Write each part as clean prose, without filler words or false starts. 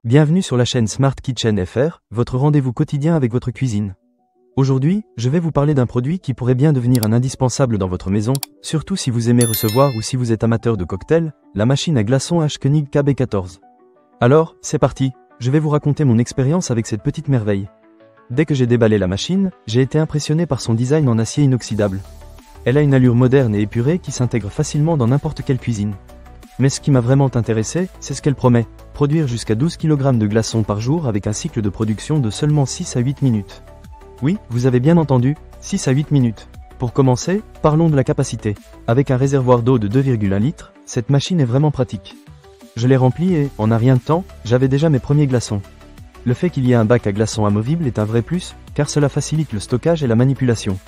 Bienvenue sur la chaîne Smart Kitchen FR, votre rendez-vous quotidien avec votre cuisine. Aujourd'hui, je vais vous parler d'un produit qui pourrait bien devenir un indispensable dans votre maison, surtout si vous aimez recevoir ou si vous êtes amateur de cocktails, la machine à glaçons H-Konig KB14. Alors, c'est parti, je vais vous raconter mon expérience avec cette petite merveille. Dès que j'ai déballé la machine, j'ai été impressionné par son design en acier inoxydable. Elle a une allure moderne et épurée qui s'intègre facilement dans n'importe quelle cuisine. Mais ce qui m'a vraiment intéressé, c'est ce qu'elle promet, produire jusqu'à 12 kg de glaçons par jour avec un cycle de production de seulement 6 à 8 minutes. Oui, vous avez bien entendu, 6 à 8 minutes. Pour commencer, parlons de la capacité. Avec un réservoir d'eau de 2,1 litres, cette machine est vraiment pratique. Je l'ai remplie et, en un rien de temps, j'avais déjà mes premiers glaçons. Le fait qu'il y ait un bac à glaçons amovible est un vrai plus, car cela facilite le stockage et la manipulation.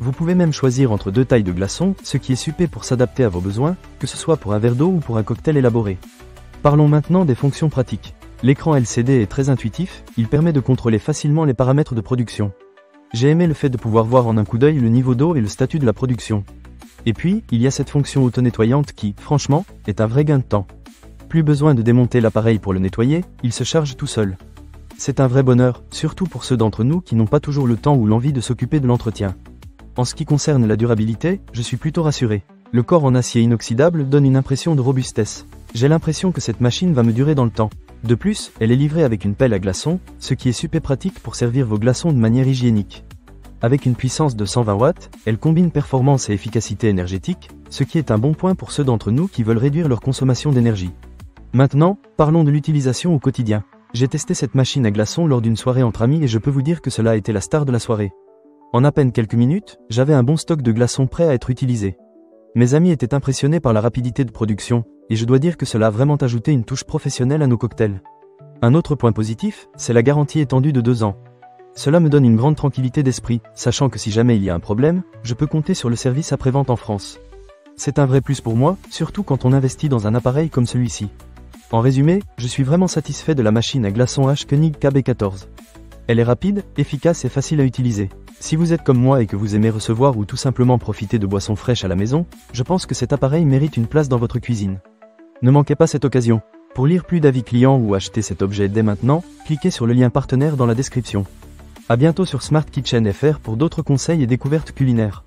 Vous pouvez même choisir entre deux tailles de glaçons, ce qui est super pour s'adapter à vos besoins, que ce soit pour un verre d'eau ou pour un cocktail élaboré. Parlons maintenant des fonctions pratiques. L'écran LCD est très intuitif, il permet de contrôler facilement les paramètres de production. J'ai aimé le fait de pouvoir voir en un coup d'œil le niveau d'eau et le statut de la production. Et puis, il y a cette fonction auto-nettoyante qui, franchement, est un vrai gain de temps. Plus besoin de démonter l'appareil pour le nettoyer, il se charge tout seul. C'est un vrai bonheur, surtout pour ceux d'entre nous qui n'ont pas toujours le temps ou l'envie de s'occuper de l'entretien. En ce qui concerne la durabilité, je suis plutôt rassuré. Le corps en acier inoxydable donne une impression de robustesse. J'ai l'impression que cette machine va me durer dans le temps. De plus, elle est livrée avec une pelle à glaçons, ce qui est super pratique pour servir vos glaçons de manière hygiénique. Avec une puissance de 120 watts, elle combine performance et efficacité énergétique, ce qui est un bon point pour ceux d'entre nous qui veulent réduire leur consommation d'énergie. Maintenant, parlons de l'utilisation au quotidien. J'ai testé cette machine à glaçons lors d'une soirée entre amis et je peux vous dire que cela a été la star de la soirée. En à peine quelques minutes, j'avais un bon stock de glaçons prêts à être utilisés. Mes amis étaient impressionnés par la rapidité de production, et je dois dire que cela a vraiment ajouté une touche professionnelle à nos cocktails. Un autre point positif, c'est la garantie étendue de 2 ans. Cela me donne une grande tranquillité d'esprit, sachant que si jamais il y a un problème, je peux compter sur le service après-vente en France. C'est un vrai plus pour moi, surtout quand on investit dans un appareil comme celui-ci. En résumé, je suis vraiment satisfait de la machine à glaçons H-Konig KB14. Elle est rapide, efficace et facile à utiliser. Si vous êtes comme moi et que vous aimez recevoir ou tout simplement profiter de boissons fraîches à la maison, je pense que cet appareil mérite une place dans votre cuisine. Ne manquez pas cette occasion. Pour lire plus d'avis clients ou acheter cet objet dès maintenant, cliquez sur le lien partenaire dans la description. À bientôt sur Smart Kitchen FR pour d'autres conseils et découvertes culinaires.